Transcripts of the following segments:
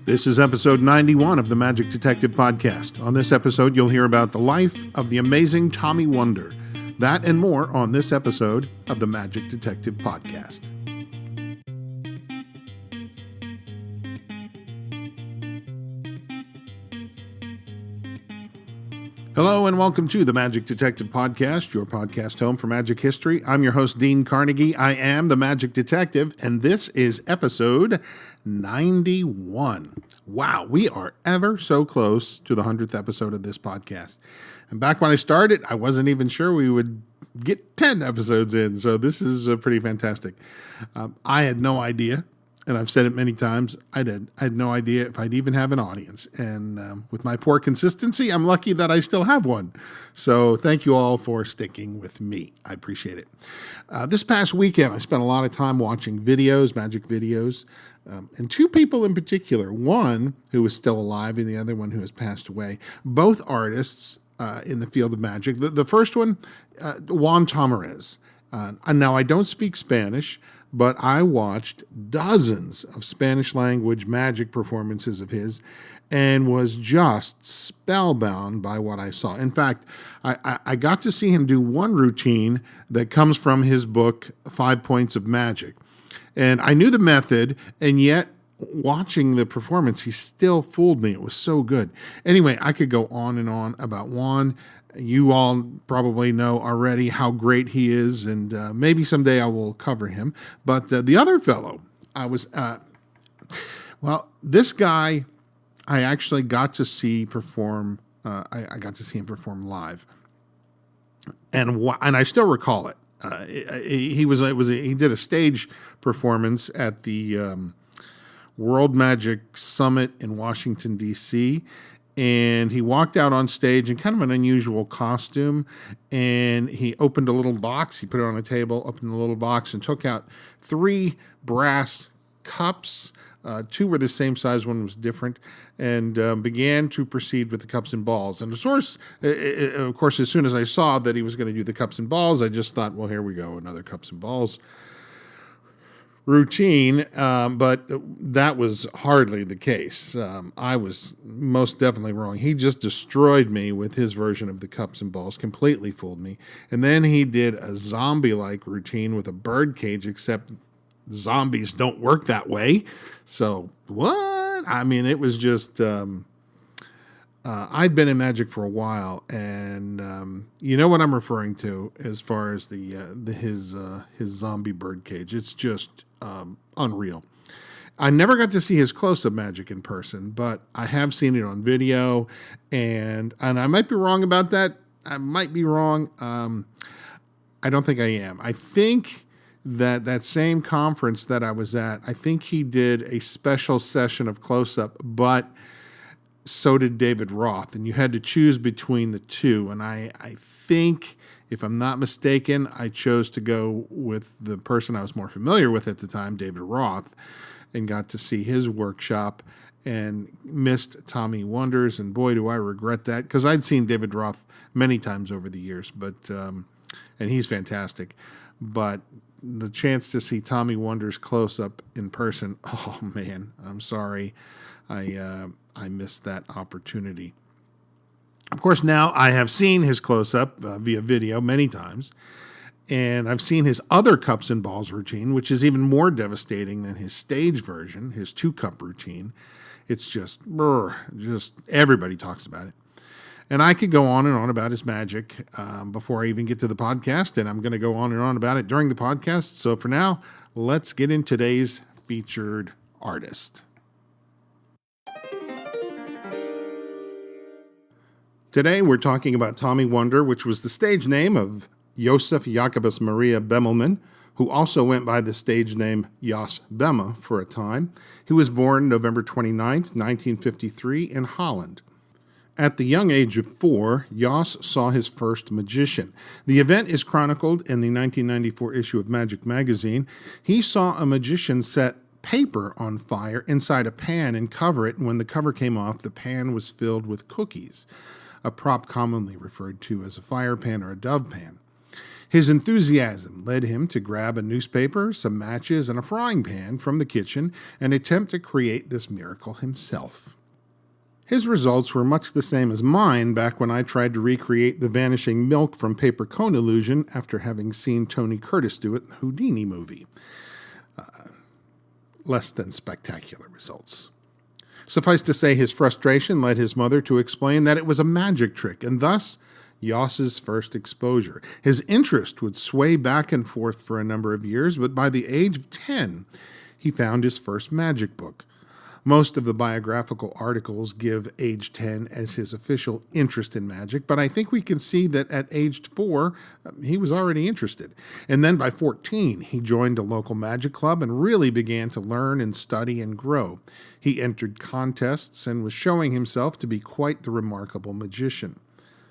This is episode 91 of the Magic Detective Podcast. On this episode, you'll hear about the life of the amazing Tommy Wonder. That and more on this episode of the Magic Detective Podcast. Hello and welcome to the Magic Detective Podcast, your podcast home for magic history. I'm your host, Dean Carnegie. I am the Magic Detective, and this is episode 91. Wow, we are ever so close to the 100th episode of this podcast. And back when I started, I wasn't even sure we would get 10 episodes in, so this is pretty fantastic. I had no idea. And I've said it many times, I had no idea if I'd even have an audience. And with my poor consistency, I'm lucky that I still have one. So thank you all for sticking with me. I appreciate it. This past weekend, I spent a lot of time watching videos, magic videos, and two people in particular. One who is still alive and the other one who has passed away. Both artists in the field of magic. The first one, Juan Tamarez. And now I don't speak Spanish, but I watched dozens of Spanish language magic performances of his and was just spellbound by what I saw. In fact, I got to see him do one routine that comes from his book, 5 Points of Magic. And I knew the method, and yet watching the performance, he still fooled me. It was so good. Anyway, I could go on and on about Juan. You all probably know already how great he is, and maybe someday I will cover him. But the other fellow, this guy, I actually got to see perform. I got to see him perform live, and I still recall it. He did a stage performance at the World Magic Summit in Washington, D.C., and he walked out on stage in kind of an unusual costume, and he opened a little box. He put it on a table, opened the little box, and took out 3 brass cups. 2 were the same size, one was different, and began to proceed with the cups and balls. And of course, as soon as I saw that he was going to do the cups and balls, I just thought, well, here we go, another cups and balls routine, but that was hardly the case. I was most definitely wrong. He just destroyed me with his version of the cups and balls, completely fooled me. And then he did a zombie-like routine with a bird cage, except zombies don't work that way. So what? I mean, it was just... I'd been in magic for a while, and you know what I'm referring to as far as his zombie bird cage. It's just unreal. I never got to see his close-up magic in person, but I have seen it on video, and I might be wrong about that. I might be wrong. I don't think I am. I think that same conference that I was at, I think he did a special session of close-up, but so did David Roth, and you had to choose between the two. And I think, if I'm not mistaken, I chose to go with the person I was more familiar with at the time, David Roth, and got to see his workshop and missed Tommy Wonder's. And boy, do I regret that, because I'd seen David Roth many times over the years, but and he's fantastic. But the chance to see Tommy Wonder's close-up in person, oh man, I'm sorry. I missed that opportunity. Of course, now I have seen his close-up via video many times, and I've seen his other cups and balls routine, which is even more devastating than his stage version, his 2-cup routine. It's just everybody talks about it. And I could go on and on about his magic before I even get to the podcast, and I'm going to go on and on about it during the podcast. So for now, let's get in today's featured artist. Today, we're talking about Tommy Wonder, which was the stage name of Josef Jacobus Maria Bemelman, who also went by the stage name Jos Bema for a time. He was born November 29th, 1953, in Holland. At the young age of 4, Jos saw his first magician. The event is chronicled in the 1994 issue of Magic Magazine. He saw a magician set paper on fire inside a pan and cover it, and when the cover came off, the pan was filled with cookies, a prop commonly referred to as a fire pan or a dove pan. His enthusiasm led him to grab a newspaper, some matches, and a frying pan from the kitchen and attempt to create this miracle himself. His results were much the same as mine back when I tried to recreate the vanishing milk from paper cone illusion after having seen Tony Curtis do it in the Houdini movie. Less than spectacular results. Suffice to say, his frustration led his mother to explain that it was a magic trick, and thus Jos's first exposure. His interest would sway back and forth for a number of years, but by the age of 10, he found his first magic book. Most of the biographical articles give age 10 as his official interest in magic, but I think we can see that at age 4, he was already interested. And then by 14, he joined a local magic club and really began to learn and study and grow. He entered contests and was showing himself to be quite the remarkable magician.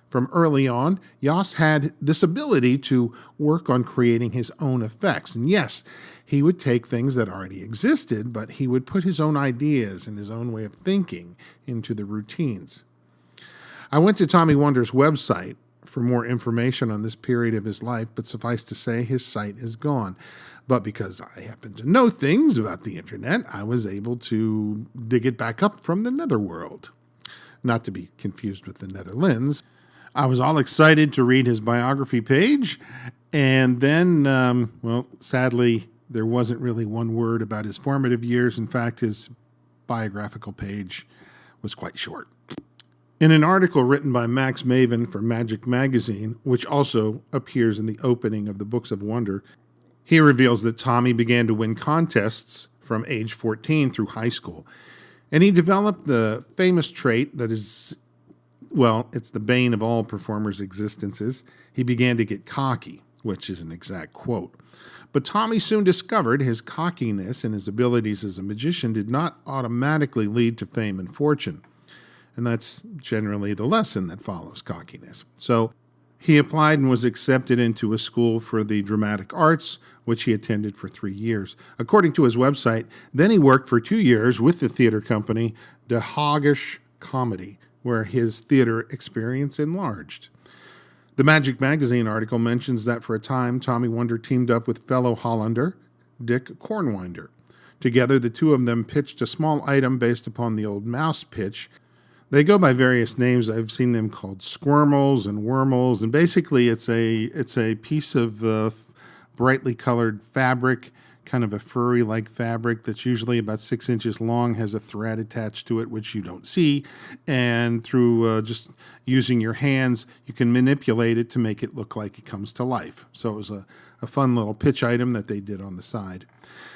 From early on, Jos had this ability to work on creating his own effects. And yes, he would take things that already existed, but he would put his own ideas and his own way of thinking into the routines. I went to Tommy Wonder's website for more information on this period of his life, but suffice to say, his site is gone. But because I happen to know things about the internet, I was able to dig it back up from the netherworld. Not to be confused with the Netherlands. I was all excited to read his biography page, and then, sadly, there wasn't really one word about his formative years. In fact, his biographical page was quite short. In an article written by Max Maven for Magic Magazine, which also appears in the opening of the Books of Wonder, he reveals that Tommy began to win contests from age 14 through high school, and he developed the famous trait that is, it's the bane of all performers' existences. He began to get cocky, which is an exact quote. But Tommy soon discovered his cockiness and his abilities as a magician did not automatically lead to fame and fortune. And that's generally the lesson that follows cockiness. So he applied and was accepted into a school for the dramatic arts, which he attended for 3 years. According to his website, then he worked for 2 years with the theater company De Hagisch Comedy, where his theater experience enlarged. The Magic Magazine article mentions that for a time, Tommy Wonder teamed up with fellow Hollander, Dick Kornwinder. Together, the two of them pitched a small item based upon the old mouse pitch. They go by various names. I've seen them called squirmels and wormels, and basically it's a piece of brightly colored fabric, kind of a furry-like fabric that's usually about 6 inches long, has a thread attached to it, which you don't see, and through just using your hands, you can manipulate it to make it look like it comes to life. So it was a fun little pitch item that they did on the side.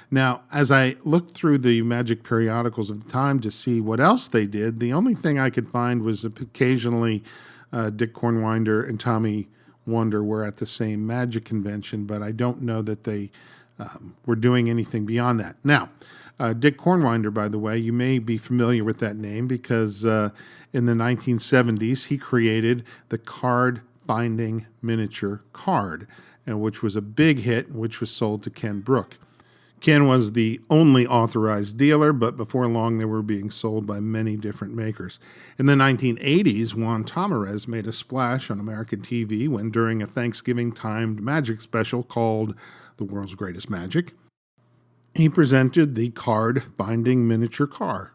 Now, as I looked through the magic periodicals of the time to see what else they did, the only thing I could find was occasionally Dick Kornwinder and Tommy Wonder were at the same magic convention, but I don't know that they were doing anything beyond that. Now, Dick Kornwinder, by the way, you may be familiar with that name because in the 1970s, he created the card binding miniature card, which was a big hit, which was sold to Ken Brook. Ken was the only authorized dealer, but before long they were being sold by many different makers. In the 1980s, Juan Tamarez made a splash on American TV when, during a Thanksgiving-timed magic special called The World's Greatest Magic, he presented the card-binding miniature car.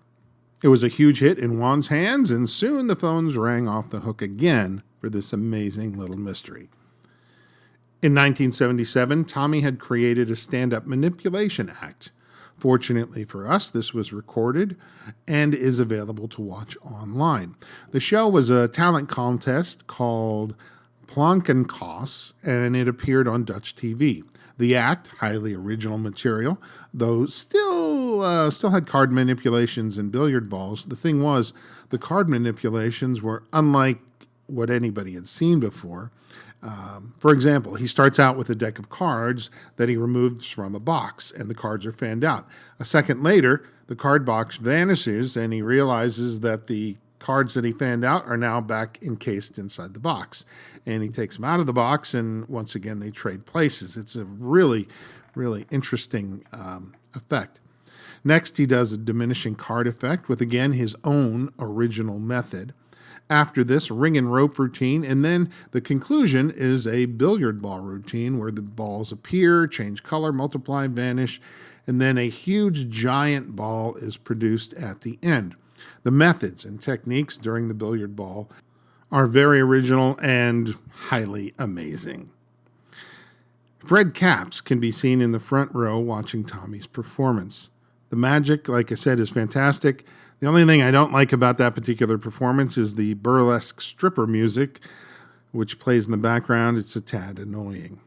It was a huge hit in Juan's hands, and soon the phones rang off the hook again for this amazing little mystery. In 1977, Tommy had created a stand-up manipulation act. Fortunately for us, this was recorded and is available to watch online. The show was a talent contest called Plankenkos, and it appeared on Dutch TV. The act, highly original material, though still had card manipulations and billiard balls. The thing was, the card manipulations were unlike what anybody had seen before. For example, he starts out with a deck of cards that he removes from a box, and the cards are fanned out. A second later, the card box vanishes, and he realizes that the cards that he fanned out are now back encased inside the box. And he takes them out of the box, and once again, they trade places. It's a really, really interesting effect. Next, he does a diminishing card effect with, again, his own original method. After this, ring and rope routine, and then the conclusion is a billiard ball routine where the balls appear, change color, multiply, vanish, and then a huge giant ball is produced at the end. The methods and techniques during the billiard ball are very original and highly amazing. Fred Capps can be seen in the front row watching Tommy's performance. The magic, like I said, is fantastic. The only thing I don't like about that particular performance is the burlesque stripper music, which plays in the background. It's a tad annoying.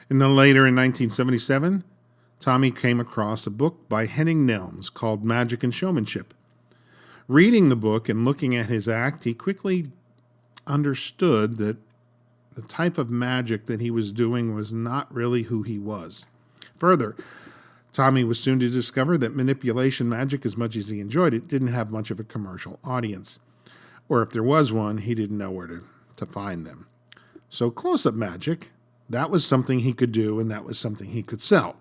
And then later in 1977, Tommy came across a book by Henning Nelms called Magic and Showmanship. Reading the book and looking at his act, he quickly understood that the type of magic that he was doing was not really who he was. Further, Tommy was soon to discover that manipulation magic, as much as he enjoyed it, didn't have much of a commercial audience. Or if there was one, he didn't know where to find them. So close-up magic, that was something he could do, and that was something he could sell.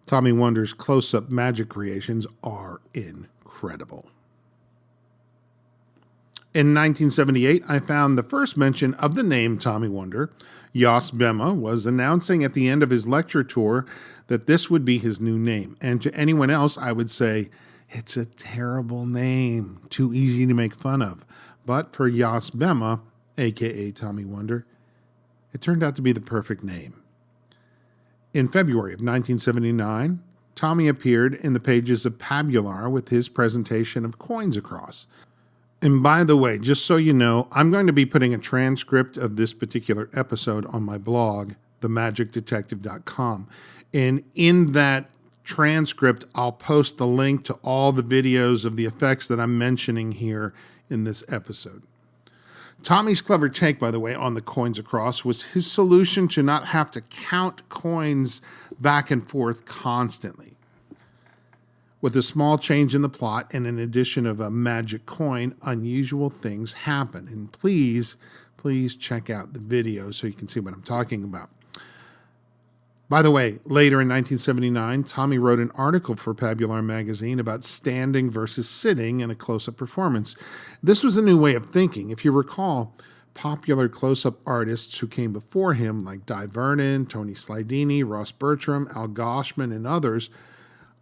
Tommy Wonder's close-up magic creations are incredible. In 1978, I found the first mention of the name Tommy Wonder. Jos Bema was announcing at the end of his lecture tour that this would be his new name. And to anyone else, I would say, it's a terrible name, too easy to make fun of. But for Jos Bema, a.k.a. Tommy Wonder, it turned out to be the perfect name. In February of 1979, Tommy appeared in the pages of Pabular with his presentation of Coins Across. And by the way, just so you know, I'm going to be putting a transcript of this particular episode on my blog, themagicdetective.com. And in that transcript, I'll post the link to all the videos of the effects that I'm mentioning here in this episode. Tommy's clever take, by the way, on the Coins Across was his solution to not have to count coins back and forth constantly. With a small change in the plot and an addition of a magic coin, unusual things happen. And please check out the video so you can see what I'm talking about. By the way, later in 1979, Tommy wrote an article for Pabular magazine about standing versus sitting in a close-up performance. This was a new way of thinking. If you recall, popular close-up artists who came before him, like Di Vernon, Tony Slidini, Ross Bertram, Al Goshman, and others,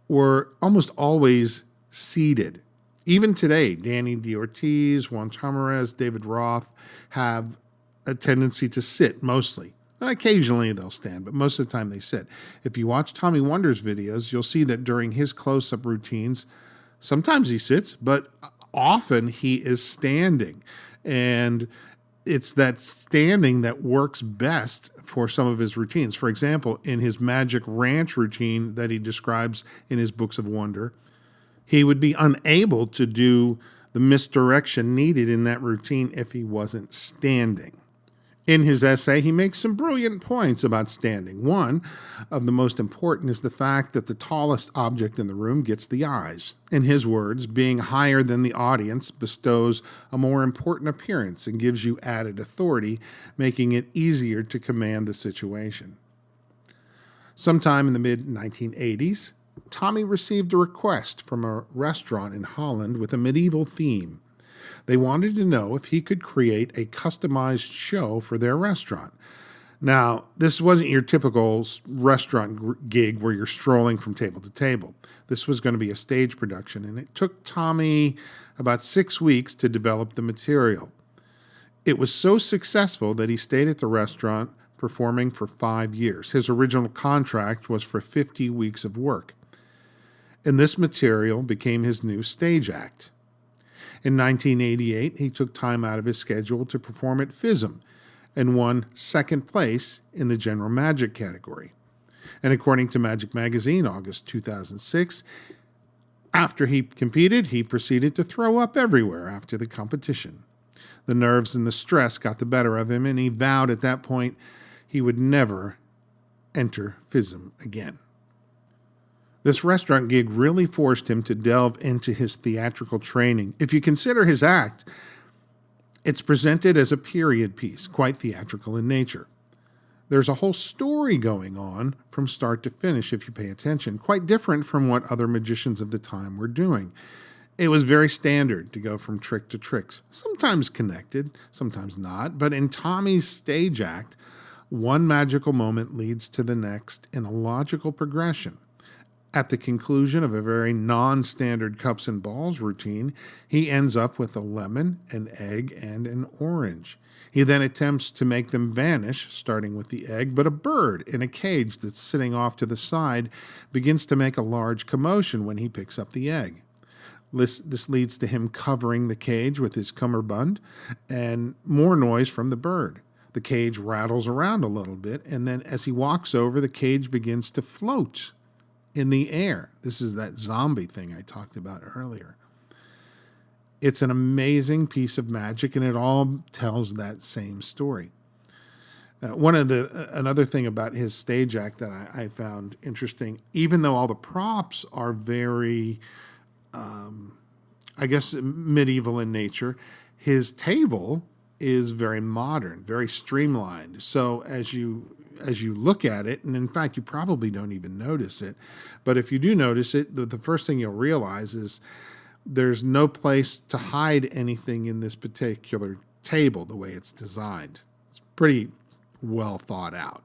were almost always seated. Even today, Danny D'Ortiz, Juan Tamarez, David Roth have a tendency to sit mostly. Occasionally they'll stand, but most of the time they sit. If you watch Tommy Wonder's videos, you'll see that during his close-up routines, sometimes he sits, but often he is standing. And it's that standing that works best for some of his routines. For example, in his Magic Ranch routine that he describes in his Books of Wonder, he would be unable to do the misdirection needed in that routine if he wasn't standing. In his essay, he makes some brilliant points about standing. One of the most important is the fact that the tallest object in the room gets the eyes. In his words, being higher than the audience bestows a more important appearance and gives you added authority, making it easier to command the situation. Sometime in the mid-1980s, Tommy received a request from a restaurant in Holland with a medieval theme. They wanted to know if he could create a customized show for their restaurant. Now, this wasn't your typical restaurant gig where you're strolling from table to table. This was going to be a stage production, and it took Tommy about 6 weeks to develop the material. It was so successful that he stayed at the restaurant performing for 5 years. His original contract was for 50 weeks of work. And this material became his new stage act. In 1988, he took time out of his schedule to perform at FISM and won second place in the General Magic category. And according to Magic Magazine, August 2006, after he competed, he proceeded to throw up everywhere after the competition. The nerves and the stress got the better of him, and he vowed at that point he would never enter FISM again. This restaurant gig really forced him to delve into his theatrical training. If you consider his act, it's presented as a period piece, quite theatrical in nature. There's a whole story going on from start to finish if you pay attention, quite different from what other magicians of the time were doing. It was very standard to go from trick to tricks, sometimes connected, sometimes not. But in Tommy's stage act, one magical moment leads to the next in a logical progression. At the conclusion of a very non-standard cups and balls routine, he ends up with a lemon, an egg, and an orange. He then attempts to make them vanish, starting with the egg, but a bird in a cage that's sitting off to the side begins to make a large commotion when he picks up the egg. This leads to him covering the cage with his cummerbund and more noise from the bird. The cage rattles around a little bit, and then as he walks over, the cage begins to float in the air. This is that zombie thing I talked about earlier. It's an amazing piece of magic, and it all tells that same story. Another thing about his stage act that I found interesting, even though all the props are very, medieval in nature, his table is very modern, very streamlined. So as you look at it, and in fact, you probably don't even notice it, but if you do notice it, the first thing you'll realize is there's no place to hide anything in this particular table the way it's designed. It's pretty well thought out.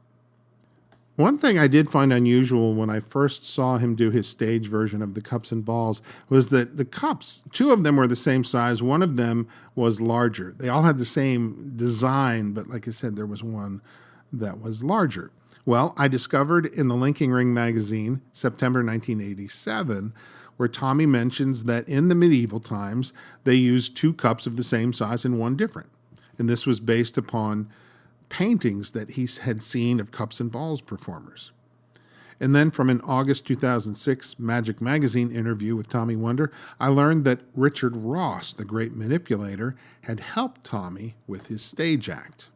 One thing I did find unusual when I first saw him do his stage version of the cups and balls was that the cups, two of them were the same size, one of them was larger. They all had the same design, but like I said, there was one that was larger. Well, I discovered in the Linking Ring magazine, September 1987, where Tommy mentions that in the medieval times, they used two cups of the same size and one different. And this was based upon paintings that he had seen of cups and balls performers. And then from an August 2006 Magic Magazine interview with Tommy Wonder, I learned that Richard Ross, the great manipulator, had helped Tommy with his stage act.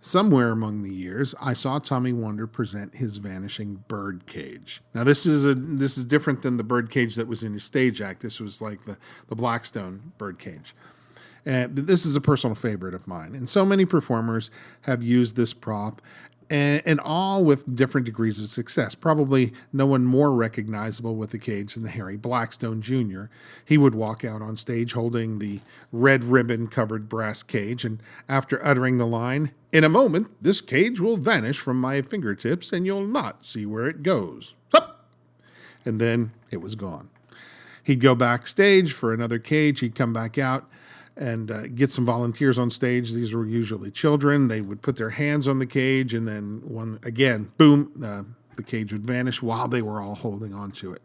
Somewhere among the years, I saw Tommy Wonder present his vanishing bird cage. Now, this is different than the bird cage that was in his stage act. This was like the Blackstone bird cage. But this is a personal favorite of mine. And so many performers have used this prop, and all with different degrees of success. Probably no one more recognizable with the cage than Harry Blackstone Jr. He would walk out on stage holding the red ribbon-covered brass cage, and after uttering the line, "In a moment, this cage will vanish from my fingertips, and you'll not see where it goes." Hup! And then it was gone. He'd go backstage for another cage. He'd come back out and get some volunteers on stage. These were usually children. They would put their hands on the cage, and then boom, the cage would vanish while they were all holding on to it.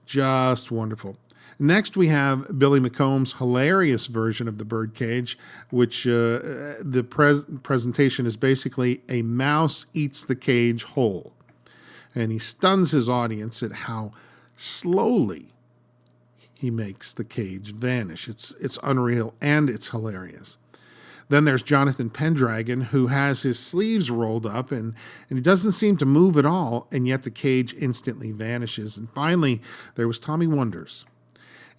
Just wonderful. Next, we have Billy McComb's hilarious version of the bird cage, which the presentation is basically a mouse eats the cage whole. And he stuns his audience at how slowly he makes the cage vanish. It's unreal, and it's hilarious. Then there's Jonathan Pendragon, who has his sleeves rolled up, and he doesn't seem to move at all, and yet the cage instantly vanishes. And finally, there was Tommy Wonders.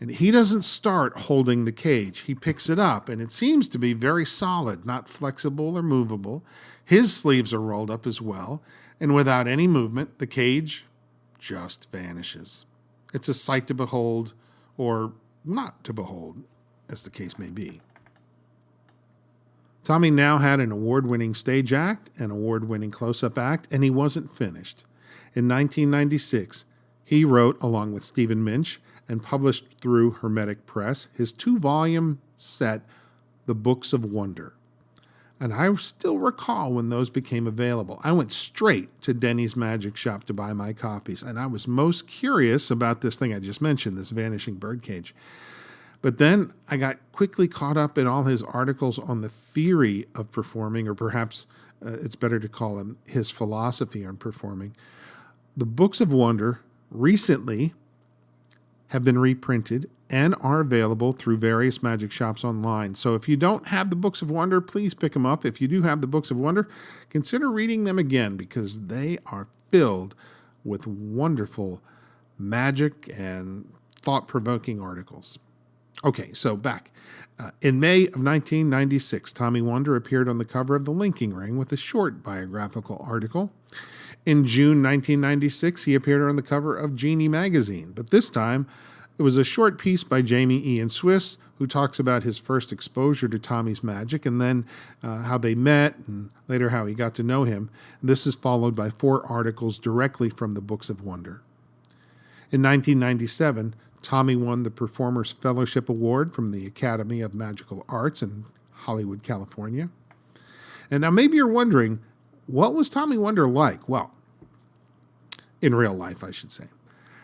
And he doesn't start holding the cage. He picks it up, and it seems to be very solid, not flexible or movable. His sleeves are rolled up as well, and without any movement, the cage just vanishes. It's a sight to behold, or not to behold, as the case may be. Tommy now had an award-winning stage act, an award-winning close-up act, and he wasn't finished. In 1996, he wrote, along with Stephen Minch, and published through Hermetic Press, his 2-volume set, The Books of Wonder. And I still recall when those became available. I went straight to Denny's Magic Shop to buy my copies, and I was most curious about this thing I just mentioned, this vanishing birdcage. But then I got quickly caught up in all his articles on the theory of performing, or perhaps it's better to call him his philosophy on performing. The Books of Wonder recently have been reprinted and are available through various magic shops online. So if you don't have the Books of Wonder, please pick them up. If you do have the Books of Wonder, consider reading them again, because they are filled with wonderful magic and thought-provoking articles. Okay, so back. In May of 1996, Tommy Wonder appeared on the cover of the Linking Ring with a short biographical article. In June 1996, he appeared on the cover of Genie magazine, but this time it was a short piece by Jamie Ian Swiss, who talks about his first exposure to Tommy's magic and then how they met and later how he got to know him. This is followed by 4 articles directly from the Books of Wonder. In 1997, Tommy won the Performers Fellowship Award from the Academy of Magical Arts in Hollywood, California. And now maybe you're wondering, what was Tommy Wonder like? Well, in real life, I should say.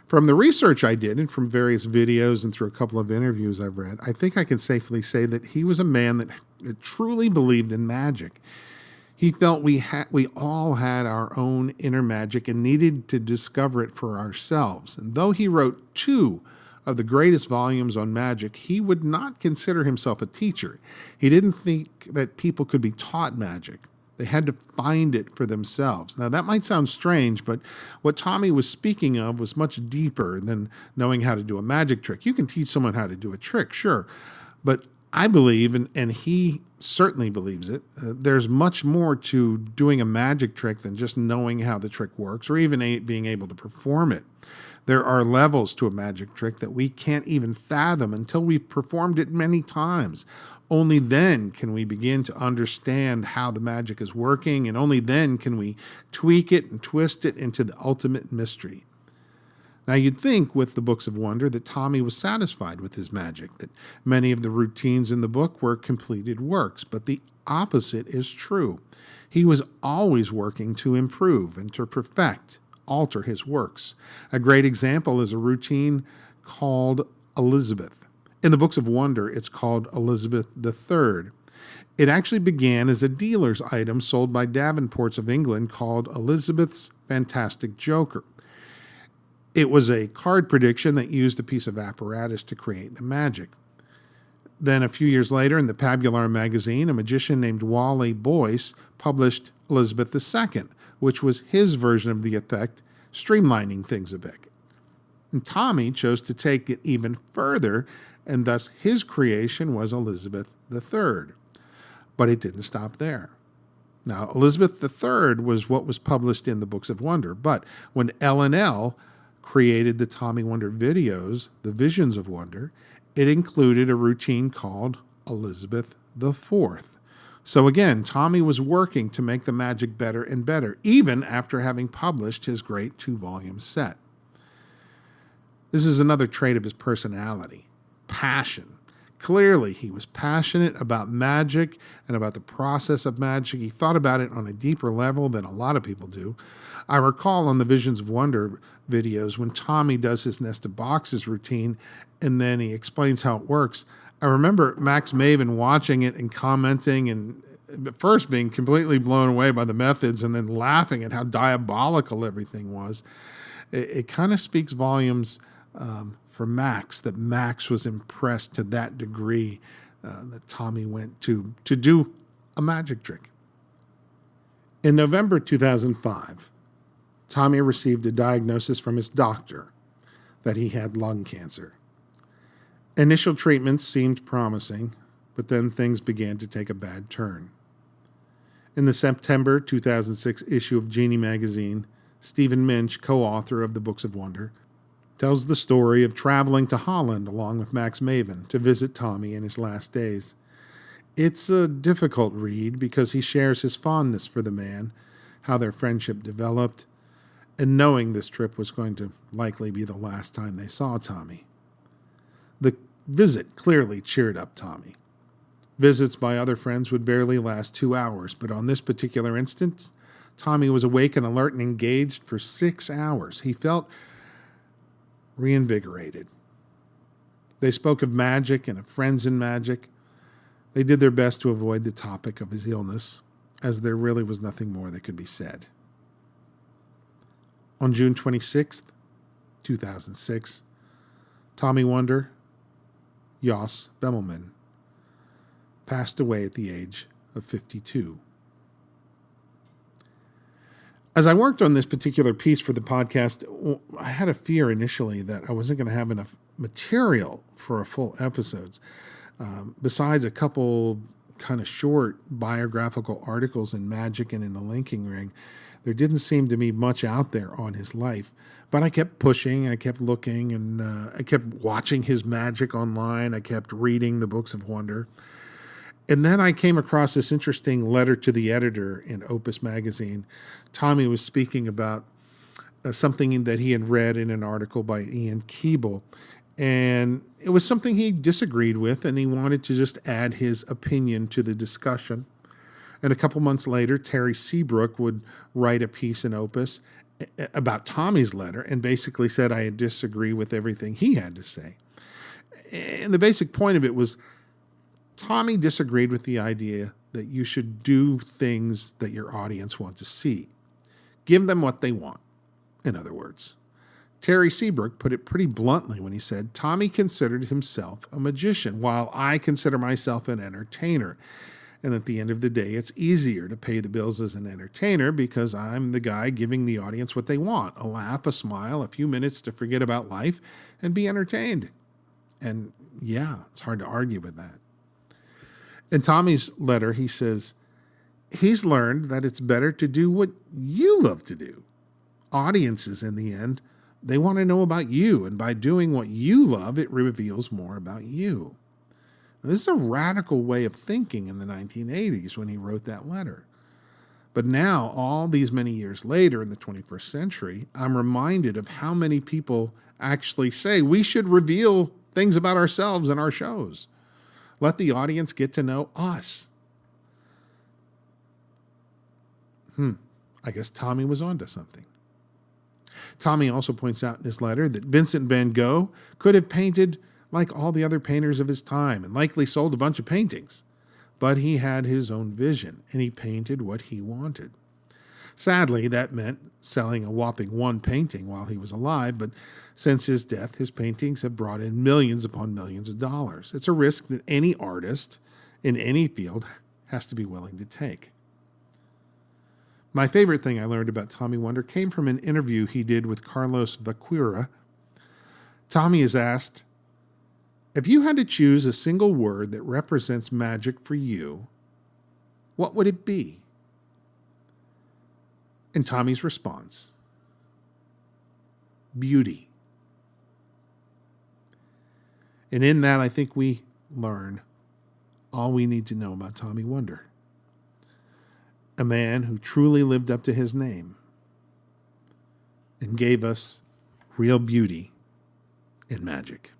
From the research I did and from various videos and through a couple of interviews I've read, I think I can safely say that he was a man that truly believed in magic. He felt we all had our own inner magic and needed to discover it for ourselves. And though he wrote 2 of the greatest volumes on magic, he would not consider himself a teacher. He didn't think that people could be taught magic. They had to find it for themselves. Now, that might sound strange, but what Tommy was speaking of was much deeper than knowing how to do a magic trick. You can teach someone how to do a trick, sure, but I believe, and he certainly believes it, there's much more to doing a magic trick than just knowing how the trick works or even being able to perform it. There are levels to a magic trick that we can't even fathom until we've performed it many times. Only then can we begin to understand how the magic is working, and only then can we tweak it and twist it into the ultimate mystery. Now, you'd think with the Books of Wonder that Tommy was satisfied with his magic, that many of the routines in the book were completed works, but the opposite is true. He was always working to improve and to perfect, alter his works. A great example is a routine called Elizabeth. In the Books of Wonder, it's called Elizabeth III. It actually began as a dealer's item sold by Davenports of England called Elizabeth's Fantastic Joker. It was a card prediction that used a piece of apparatus to create the magic. Then a few years later, in the Pabular magazine, a magician named Wally Boyce published Elizabeth II, which was his version of the effect, streamlining things a bit. And Tommy chose to take it even further, and thus his creation was Elizabeth III. But it didn't stop there. Now, Elizabeth III was what was published in the Books of Wonder, but when L&L created the Tommy Wonder videos, the Visions of Wonder, it included a routine called Elizabeth IV. So again, Tommy was working to make the magic better and better, even after having published his great 2-volume set. This is another trait of his personality, passion. Clearly, he was passionate about magic and about the process of magic. He thought about it on a deeper level than a lot of people do. I recall on the Visions of Wonder videos when Tommy does his Nest of Boxes routine and then he explains how it works. I remember Max Maven watching it and commenting and at first being completely blown away by the methods and then laughing at how diabolical everything was. It kind of speaks volumes for Max, that Max was impressed to that degree that Tommy went to do a magic trick. In November 2005, Tommy received a diagnosis from his doctor that he had lung cancer. Initial treatments seemed promising, but then things began to take a bad turn. In the September 2006 issue of Genie magazine, Stephen Minch, co-author of the Books of Wonder, tells the story of traveling to Holland along with Max Maven to visit Tommy in his last days. It's a difficult read because he shares his fondness for the man, how their friendship developed, and knowing this trip was going to likely be the last time they saw Tommy. The visit clearly cheered up Tommy. Visits by other friends would barely last 2 hours, but on this particular instance, Tommy was awake and alert and engaged for 6 hours. He felt reinvigorated. They spoke of magic and of friends in magic. They did their best to avoid the topic of his illness, as there really was nothing more that could be said. On June 26th, 2006, Tommy Wonder, Jos Bema, passed away at the age of 52. As I worked on this particular piece for the podcast, I had a fear initially that I wasn't going to have enough material for a full episodes. Besides a couple kind of short biographical articles in Magic and in the Linking Ring, There didn't seem to be much out there on his life. But I kept pushing, I kept looking, and I kept watching his magic online. I kept reading the books of wonder. And then I came across this interesting letter to the editor in Opus magazine. Tommy was speaking about something that he had read in an article by Ian Keeble. And it was something he disagreed with, and he wanted to just add his opinion to the discussion. And a couple months later, Terry Seabrook would write a piece in Opus about Tommy's letter and basically said I disagree with everything he had to say. And the basic point of it was Tommy disagreed with the idea that you should do things that your audience wants to see. Give them what they want, in other words. Terry Seabrook put it pretty bluntly when he said, Tommy considered himself a magician, while I consider myself an entertainer. And at the end of the day, it's easier to pay the bills as an entertainer because I'm the guy giving the audience what they want. A laugh, a smile, a few minutes to forget about life and be entertained. And yeah, it's hard to argue with that. In Tommy's letter, he says, he's learned that it's better to do what you love to do. Audiences, in the end, they want to know about you. And by doing what you love, it reveals more about you. This is a radical way of thinking in the 1980s when he wrote that letter. But now, all these many years later in the 21st century, I'm reminded of how many people actually say we should reveal things about ourselves in our shows. Let the audience get to know us. I guess Tommy was onto something. Tommy also points out in his letter that Vincent van Gogh could have painted like all the other painters of his time and likely sold a bunch of paintings. But he had his own vision, and he painted what he wanted. Sadly, that meant selling a whopping one painting while he was alive, but since his death, his paintings have brought in millions upon millions of dollars. It's a risk that any artist in any field has to be willing to take. My favorite thing I learned about Tommy Wonder came from an interview he did with Carlos Vaquera. Tommy is asked, if you had to choose a single word that represents magic for you, what would it be? And Tommy's response, beauty. And in that, I think we learn all we need to know about Tommy Wonder. A man who truly lived up to his name and gave us real beauty and magic.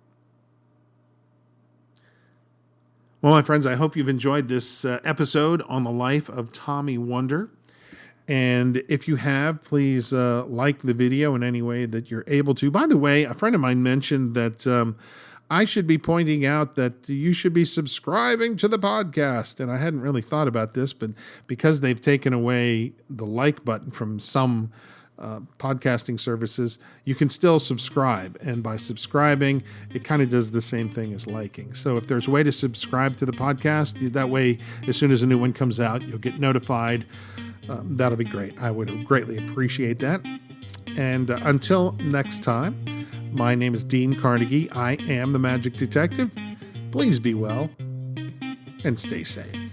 Well, my friends, I hope you've enjoyed this episode on the life of Tommy Wonder. And if you have, please like the video in any way that you're able to. By the way, a friend of mine mentioned that I should be pointing out that you should be subscribing to the podcast. And I hadn't really thought about this, but because they've taken away the like button from some podcasting services, you can still subscribe. And by subscribing, it kind of does the same thing as liking. So if there's a way to subscribe to the podcast, that way, as soon as a new one comes out, you'll get notified. That'll be great. I would greatly appreciate that. And until next time, my name is Dean Carnegie. I am the Magic Detective. Please be well and stay safe.